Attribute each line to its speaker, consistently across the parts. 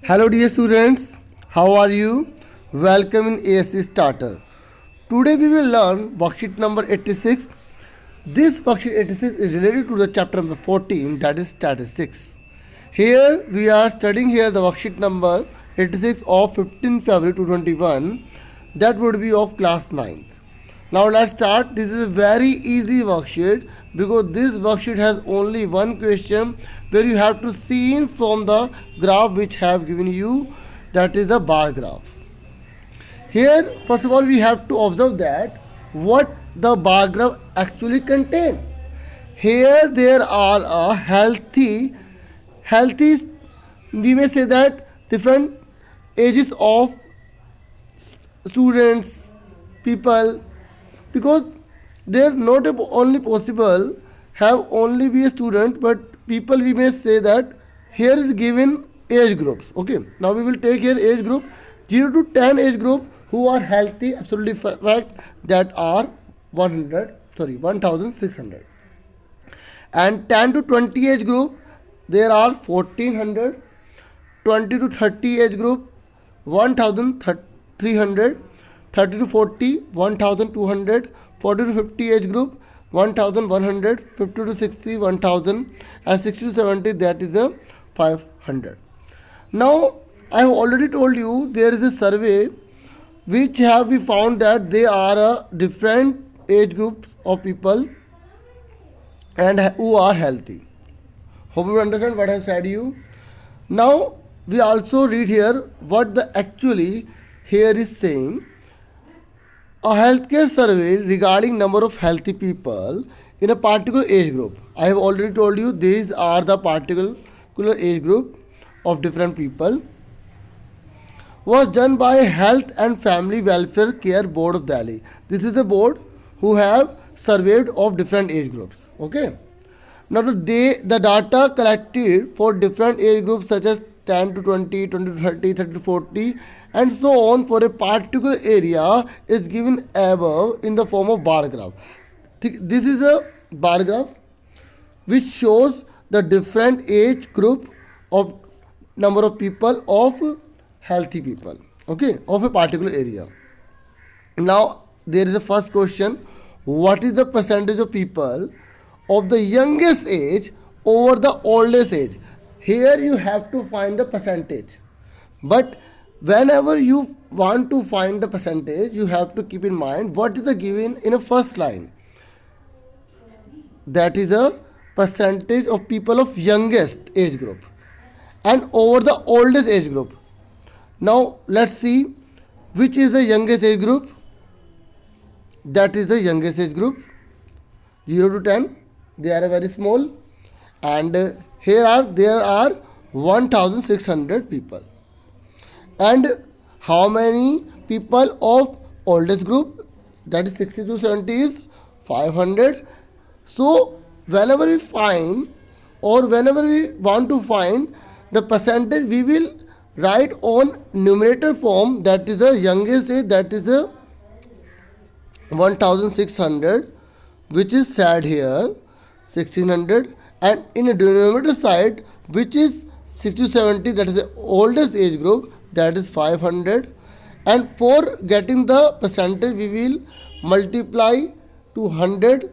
Speaker 1: Hello dear students, how are you? Welcome in ASC Starter. Today we will learn worksheet number 86. This worksheet 86 is related to the chapter number 14, that is statistics. Here we are studying here the worksheet number 86 of 15 February 2021, that would be of class 9th. Now let's start. This is a very easy worksheet because this worksheet has only one question where you have to see from the graph which have given you, that is the bar graph. Here first of all we have to observe that what the bar graph actually contain. Here there are a healthy, we may say that different ages of students, people, because they're not only possible have only be a student, but people, we may say that here is given age groups. Okay, now we will take here age group 0 to 10 age group who are healthy, absolutely fact, that are 1600, and 10 to 20 age group there are 1400, 20 to 30 age group 1300, 30 to 40 1200, 40 to 50 age group 1100, 50 to 60 1000, and 60 to 70, that is a 500. Now I have already told you there is a survey which have we found that they are different age groups of people and who are healthy. Hope you understand what I have said you. Now we also read here what the actually here is saying. A healthcare survey regarding number of healthy people in a particular age group. I have already told you these are the particular age group of different people. Was done by Health and Family Welfare Care Board of Delhi. This is the board who have surveyed of different age groups. Okay. Now the data collected for different age groups such as 10 to 20, 20 to 30, 30 to 40, and so on for a particular area is given above in the form of bar graph. This is a bar graph which shows the different age group of number of people of healthy people, okay, of a particular area. Now there is a first question: what is the percentage of people of the youngest age over the oldest age? Here you have to find the percentage, but whenever you want to find the percentage, you have to keep in mind what is the given in a first line, that is a percentage of people of youngest age group and over the oldest age group. Now let's see which is the youngest age group. That is the youngest age group 0 to 10, they are very small, and there are 1600 people. And how many people of oldest group, that is 60 to 70, is 500. So whenever we find or whenever we want to find the percentage, we will write on numerator form, that is the youngest age, that is the 1600, which is said here 1600, and in a denominator side which is 60 to 70, that is the oldest age group, that is 500. And for getting the percentage we will multiply to 100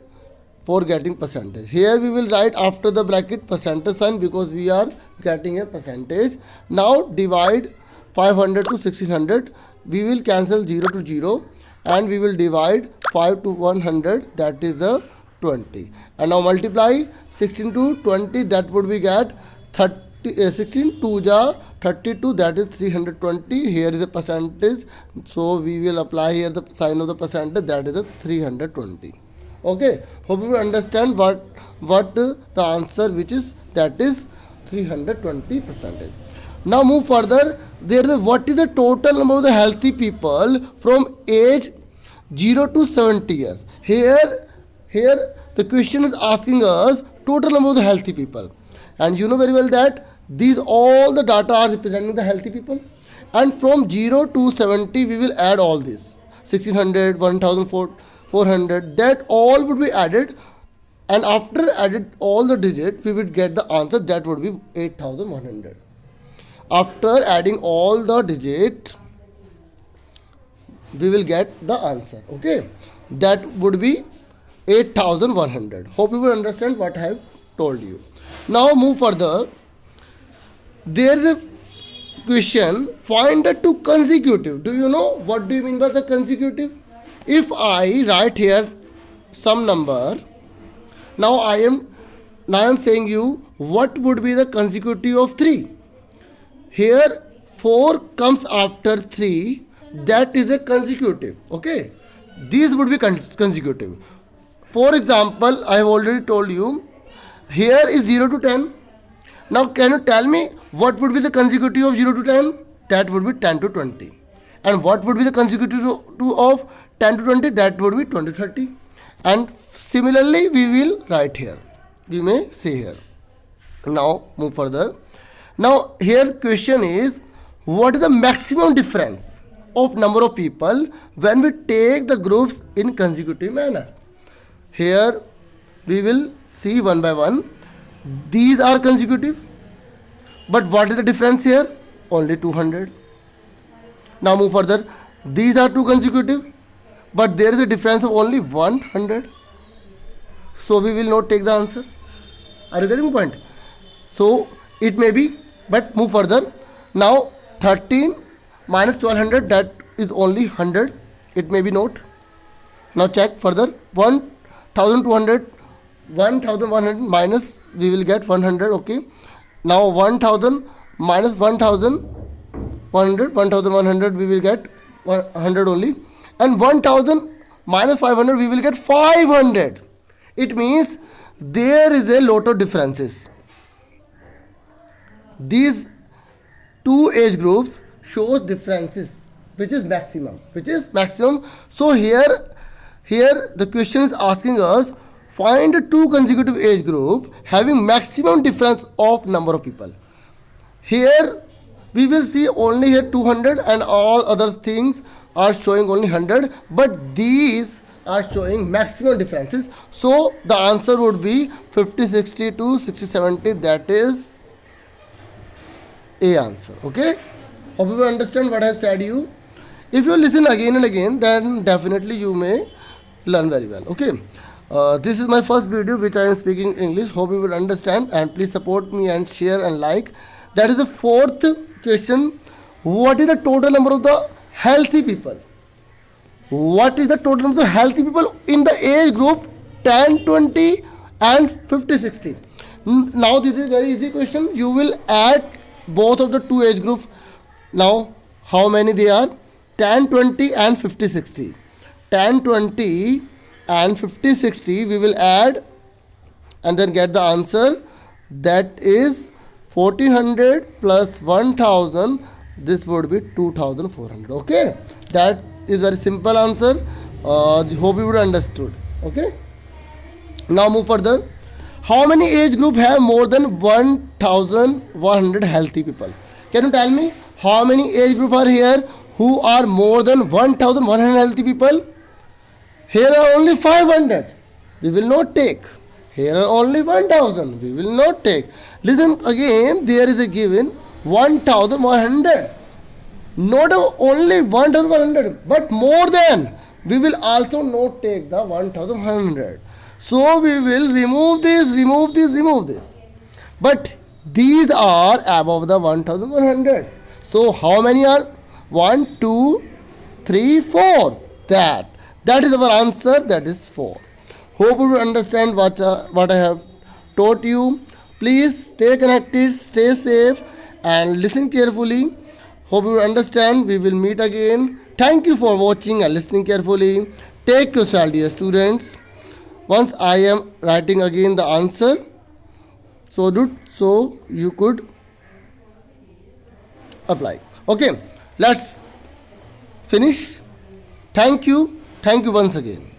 Speaker 1: for getting percentage. Here we will write after the bracket percentage sign because we are getting a percentage. Now divide 500 to 1600, we will cancel 0 to 0, and we will divide 5 to 100, that is a 20. And now multiply 16 to 20, that would be get 30, 16 2 ja 32, that is 320. Here is a percentage, so we will apply here the sign of the percentage, that is a 320. Okay, hope you understand what the answer which is, that is 320 percentage. Now move further. There is what is the total number of the healthy people from age 0 to 70 years. Here the question is asking us total number of the healthy people, and you know very well that these all the data are representing the healthy people, and from 0 to 70 we will add all this 1600, 1400, that all would be added, and after added all the digits we would get the answer, that would be 8100. After adding all the digits, we will get the answer. Okay, that would be 8100. Hope you will understand what I have told you. Now move further. There is a question, find the two consecutive. Do you know what do you mean by the consecutive? If I write here some number, now I am saying you what would be the consecutive of 3. Here 4 comes after 3, that is a consecutive. Okay, these would be consecutive. For example, I have already told you here is 0 to 10. Now can you tell me what would be the consecutive of 0 to 10? That would be 10 to 20. And what would be the consecutive of 10 to 20? That would be 20 to 30. And similarly we will write here. We may say here. Now move further. Now here question is, what is the maximum difference of number of people when we take the groups in consecutive manner? Here we will see one by one. These are consecutive, but what is the difference here? Only 200. Now move further. These are two consecutive, but there is a difference of only 100. So we will not take the answer. Are you getting the point? So it may be, but move further. Now 13 minus 1200, that is only 100. It may be not. Now check further. 1200, 1100 minus, we will get 100. Okay, now 1000 minus 1100 we will get 100 only, and 1000 minus 500 we will get 500. It means there is a lot of differences. These two age groups shows differences, which is maximum. So here the question is asking us, find two consecutive age group having maximum difference of number of people. Here we will see only here 200 and all other things are showing only 100, but these are showing maximum differences. So the answer would be 50, 60 to 60, 70. That is A answer. Okay, hope you understand what I have said you. If you listen again and again, then definitely you may learn very well. Okay. This is my first video which I am speaking English. Hope you will understand, and please support me and share and like. That is the fourth question. What is the total number of the healthy people? What is the total number of the healthy people in the age group 10, 20 and 50, 60? Now this is very easy question. You will add both of the two age groups. Now how many they are? 10, 20 and 50, 60. 10, 20 and 50, 60 we will add and then get the answer. That is 1400 plus 1000. This would be 2400. Okay, that is very simple answer. Hope you would understood. Okay, now move further. How many age group have more than 1100 healthy people? Can you tell me how many age group are here who are more than 1100 healthy people? Here are only 500. We will not take. Here are only 1000. We will not take. Listen again. There is a given 1100. Not only 1100, but more than. We will also not take the 1100. So we will remove this. But these are above the 1100. So how many are? 1, 2, 3, 4. That is our answer. That is 4. Hope you understand what I have taught you. Please stay connected, stay safe, and listen carefully. Hope you understand. We will meet again. Thank you for watching and listening carefully. Take yourself, dear students. Once I am writing again the answer, so you could apply. Okay, let's finish. Thank you once again.